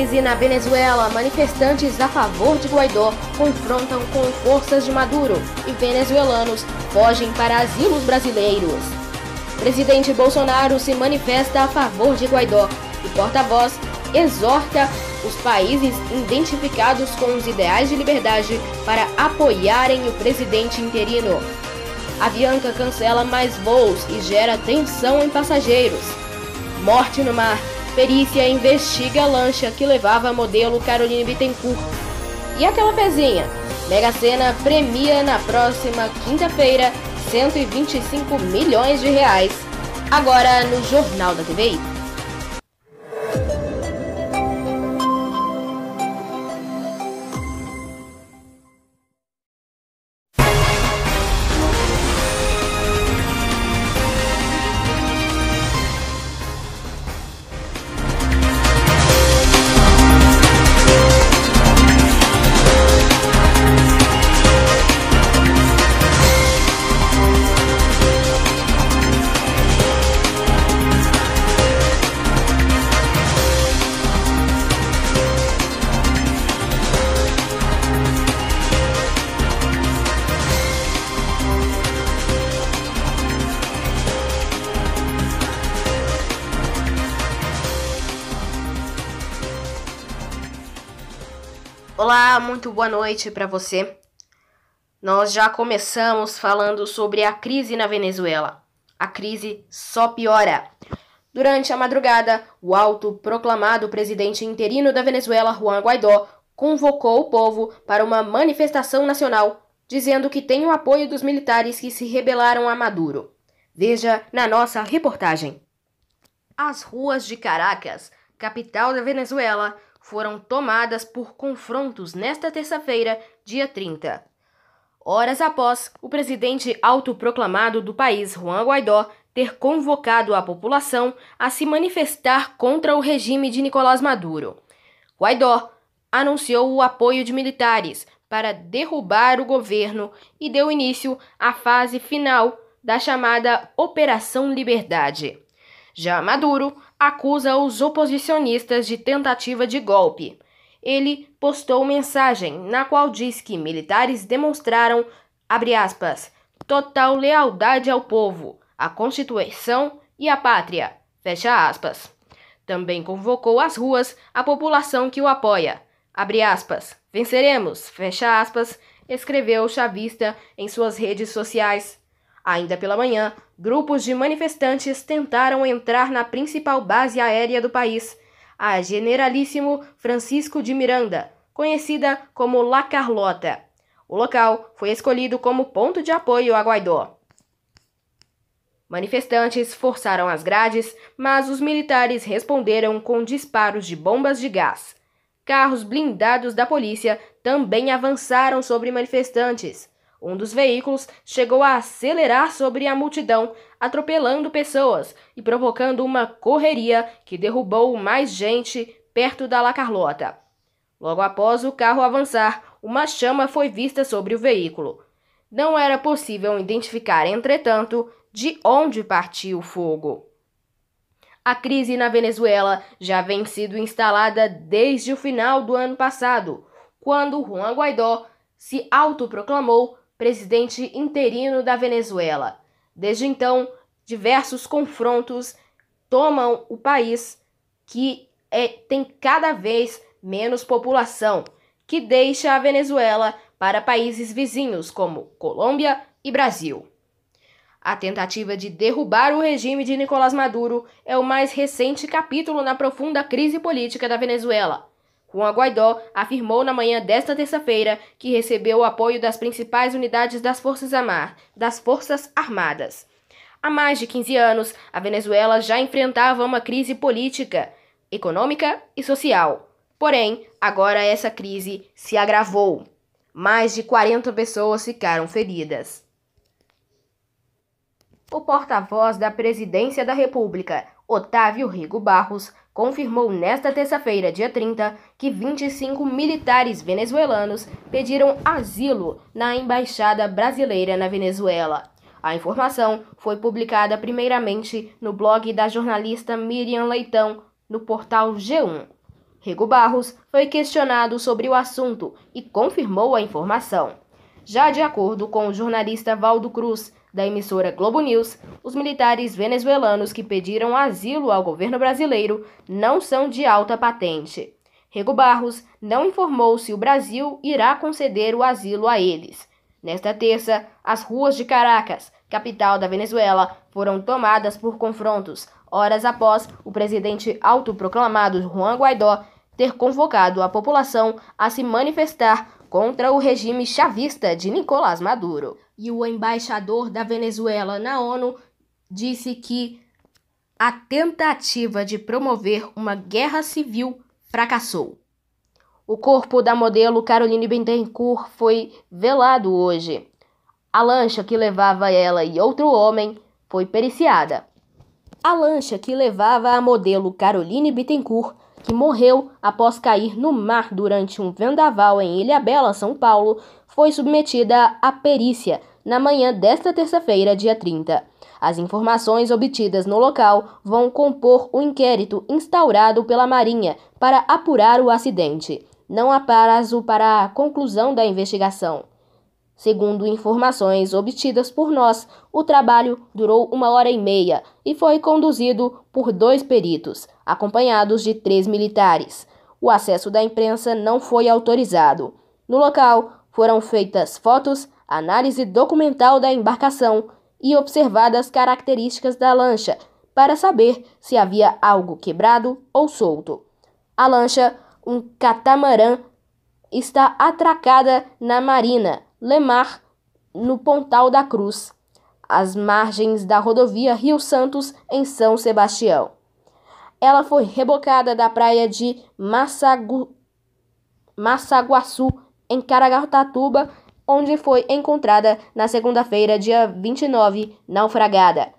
Crise na Venezuela. Manifestantes a favor de Guaidó confrontam com forças de Maduro e venezuelanos fogem para asilos brasileiros. Presidente Bolsonaro se manifesta a favor de Guaidó e porta-voz exorta os países identificados com os ideais de liberdade para apoiarem o presidente interino. Avianca cancela mais voos e gera tensão em passageiros. Morte no mar. Perícia investiga a lancha que levava a modelo Caroline Bittencourt. E aquela pezinha? Mega Sena premia na próxima quinta-feira 125 milhões de reais. Agora no Jornal da TVI. Olá, muito boa noite para você. Nós já começamos falando sobre a crise na Venezuela. A crise só piora. Durante a madrugada, o autoproclamado presidente interino da Venezuela, Juan Guaidó, convocou o povo para uma manifestação nacional, dizendo que tem o apoio dos militares que se rebelaram a Maduro. Veja na nossa reportagem. As ruas de Caracas, capital da Venezuela, foram tomadas por confrontos nesta terça-feira, dia 30. Horas após o presidente autoproclamado do país, Juan Guaidó, ter convocado a população a se manifestar contra o regime de Nicolás Maduro. Guaidó anunciou o apoio de militares para derrubar o governo e deu início à fase final da chamada Operação Liberdade. Já Maduro acusa os oposicionistas de tentativa de golpe. Ele postou mensagem na qual diz que militares demonstraram, abre aspas, total lealdade ao povo, à Constituição e à pátria, fecha aspas. Também convocou às ruas a população que o apoia, abre aspas, venceremos, fecha aspas, escreveu o chavista em suas redes sociais. Ainda pela manhã, grupos de manifestantes tentaram entrar na principal base aérea do país, a Generalíssimo Francisco de Miranda, conhecida como La Carlota. O local foi escolhido como ponto de apoio a Guaidó. Manifestantes forçaram as grades, mas os militares responderam com disparos de bombas de gás. Carros blindados da polícia também avançaram sobre manifestantes. Um dos veículos chegou a acelerar sobre a multidão, atropelando pessoas e provocando uma correria que derrubou mais gente perto da La Carlota. Logo após o carro avançar, uma chama foi vista sobre o veículo. Não era possível identificar, entretanto, de onde partiu o fogo. A crise na Venezuela já vem sido instalada desde o final do ano passado, quando Juan Guaidó se autoproclamou presidente interino da Venezuela. Desde então, diversos confrontos tomam o país, que tem cada vez menos população, que deixa a Venezuela para países vizinhos como Colômbia e Brasil. A tentativa de derrubar o regime de Nicolás Maduro é o mais recente capítulo na profunda crise política da Venezuela. Juan Guaidó afirmou na manhã desta terça-feira que recebeu o apoio das principais unidades das Forças Armadas. Há mais de 15 anos, a Venezuela já enfrentava uma crise política, econômica e social. Porém, agora essa crise se agravou. Mais de 40 pessoas ficaram feridas. O porta-voz da Presidência da República, Otávio Rigo Barros, confirmou nesta terça-feira, dia 30, que 25 militares venezuelanos pediram asilo na Embaixada Brasileira na Venezuela. A informação foi publicada primeiramente no blog da jornalista Miriam Leitão, no portal G1. Rego Barros foi questionado sobre o assunto e confirmou a informação. Já de acordo com o jornalista Valdo Cruz, da emissora Globo News, os militares venezuelanos que pediram asilo ao governo brasileiro não são de alta patente. Rego Barros não informou se o Brasil irá conceder o asilo a eles. Nesta terça, as ruas de Caracas, capital da Venezuela, foram tomadas por confrontos, horas após o presidente autoproclamado Juan Guaidó ter convocado a população a se manifestar contra o regime chavista de Nicolás Maduro. E o embaixador da Venezuela na ONU disse que a tentativa de promover uma guerra civil fracassou. O corpo da modelo Caroline Bittencourt foi velado hoje. A lancha que levava ela e outro homem foi periciada. A lancha que levava a modelo Caroline Bittencourt, que morreu após cair no mar durante um vendaval em Ilhabela, São Paulo, foi submetida à perícia na manhã desta terça-feira, dia 30. As informações obtidas no local vão compor o inquérito instaurado pela Marinha para apurar o acidente. Não há prazo para a conclusão da investigação. Segundo informações obtidas por nós, o trabalho durou 1h30 e foi conduzido por 2 peritos, acompanhados de 3 militares. O acesso da imprensa não foi autorizado. No local, foram feitas fotos, análise documental da embarcação e observadas características da lancha para saber se havia algo quebrado ou solto. A lancha, um catamarã, está atracada na Marina Lemar, no Pontal da Cruz, às margens da rodovia Rio Santos, em São Sebastião. Ela foi rebocada da praia de Massaguaçu, em Caraguatatuba, onde foi encontrada na segunda-feira, dia 29, naufragada.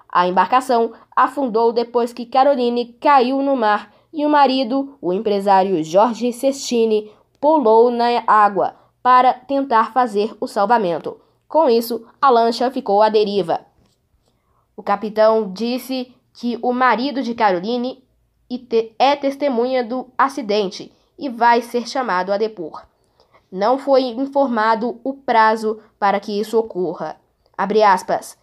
A embarcação afundou depois que Caroline caiu no mar e o marido, o empresário Jorge Cestini, pulou na água para tentar fazer o salvamento. Com isso, a lancha ficou à deriva. O capitão disse que o marido de Caroline é testemunha do acidente e vai ser chamado a depor. Não foi informado o prazo para que isso ocorra. Abre aspas.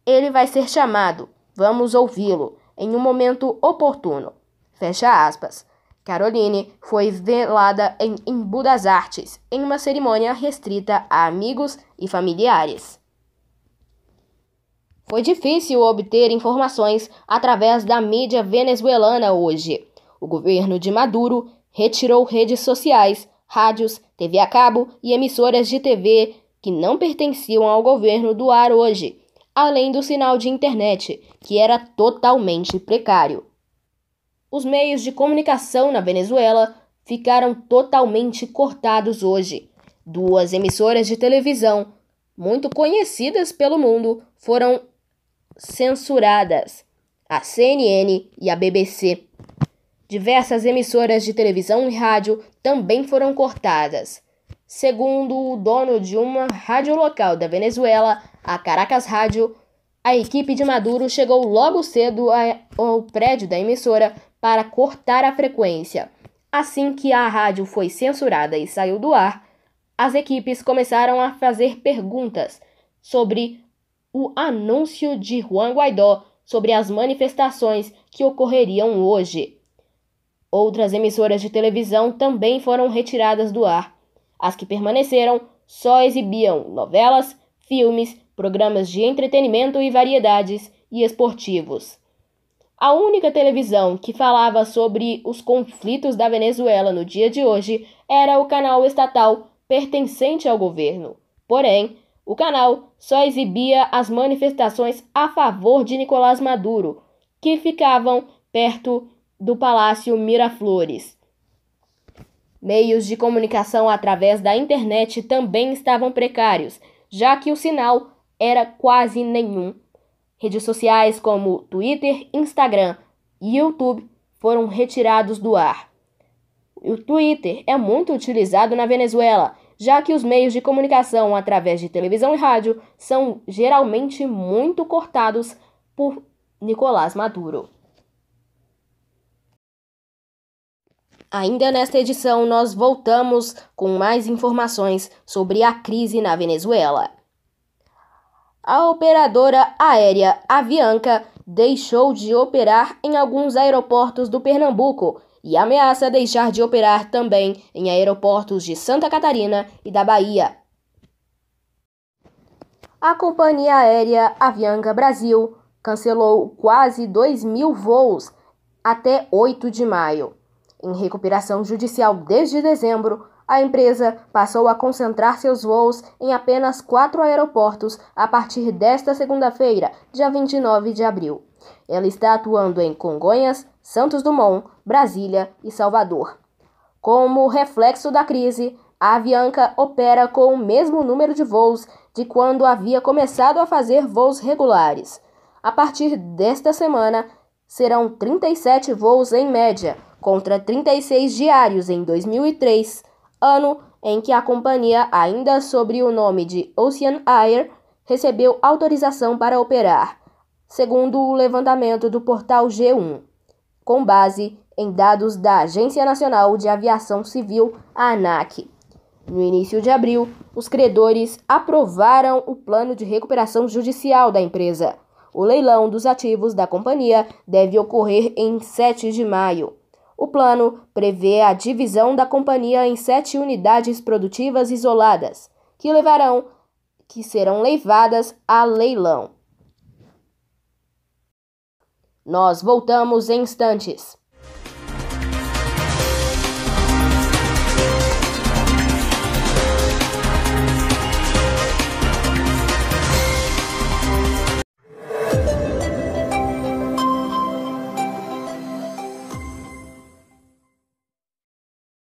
Ele vai ser chamado. Vamos ouvi-lo em um momento oportuno. Fecha aspas. Caroline foi velada em Embu das Artes, em uma cerimônia restrita a amigos e familiares. Foi difícil obter informações através da mídia venezuelana hoje. O governo de Maduro retirou redes sociais, rádios, TV a cabo e emissoras de TV que não pertenciam ao governo do ar hoje, além do sinal de internet, que era totalmente precário. Os meios de comunicação na Venezuela ficaram totalmente cortados hoje. 2 emissoras de televisão, muito conhecidas pelo mundo, foram censuradas: a CNN e a BBC. Diversas emissoras de televisão e rádio também foram cortadas. Segundo o dono de uma rádio local da Venezuela, a Caracas Rádio, a equipe de Maduro chegou logo cedo ao prédio da emissora para cortar a frequência. Assim que a rádio foi censurada e saiu do ar, as equipes começaram a fazer perguntas sobre o anúncio de Juan Guaidó sobre as manifestações que ocorreriam hoje. Outras emissoras de televisão também foram retiradas do ar. As que permaneceram só exibiam novelas, filmes, programas de entretenimento e variedades e esportivos. A única televisão que falava sobre os conflitos da Venezuela no dia de hoje era o canal estatal pertencente ao governo. Porém, o canal só exibia as manifestações a favor de Nicolás Maduro, que ficavam perto do Palácio Miraflores. Meios de comunicação através da internet também estavam precários, já que o sinal era quase nenhum. Redes sociais como Twitter, Instagram e YouTube foram retirados do ar. O Twitter é muito utilizado na Venezuela, já que os meios de comunicação através de televisão e rádio são geralmente muito cortados por Nicolás Maduro. Ainda nesta edição, nós voltamos com mais informações sobre a crise na Venezuela. A operadora aérea Avianca deixou de operar em alguns aeroportos do Pernambuco e ameaça deixar de operar também em aeroportos de Santa Catarina e da Bahia. A companhia aérea Avianca Brasil cancelou quase 2.000 voos até 8 de maio. Em recuperação judicial desde dezembro, a empresa passou a concentrar seus voos em apenas 4 aeroportos a partir desta segunda-feira, dia 29 de abril. Ela está atuando em Congonhas, Santos Dumont, Brasília e Salvador. Como reflexo da crise, a Avianca opera com o mesmo número de voos de quando havia começado a fazer voos regulares. A partir desta semana, serão 37 voos em média, contra 36 diários em 2003, ano em que a companhia, ainda sob o nome de Ocean Air, recebeu autorização para operar, segundo o levantamento do portal G1, com base em dados da Agência Nacional de Aviação Civil, a ANAC. No início de abril, os credores aprovaram o plano de recuperação judicial da empresa. O leilão dos ativos da companhia deve ocorrer em 7 de maio. O plano prevê a divisão da companhia em 7 unidades produtivas isoladas, que serão levadas a leilão. Nós voltamos em instantes.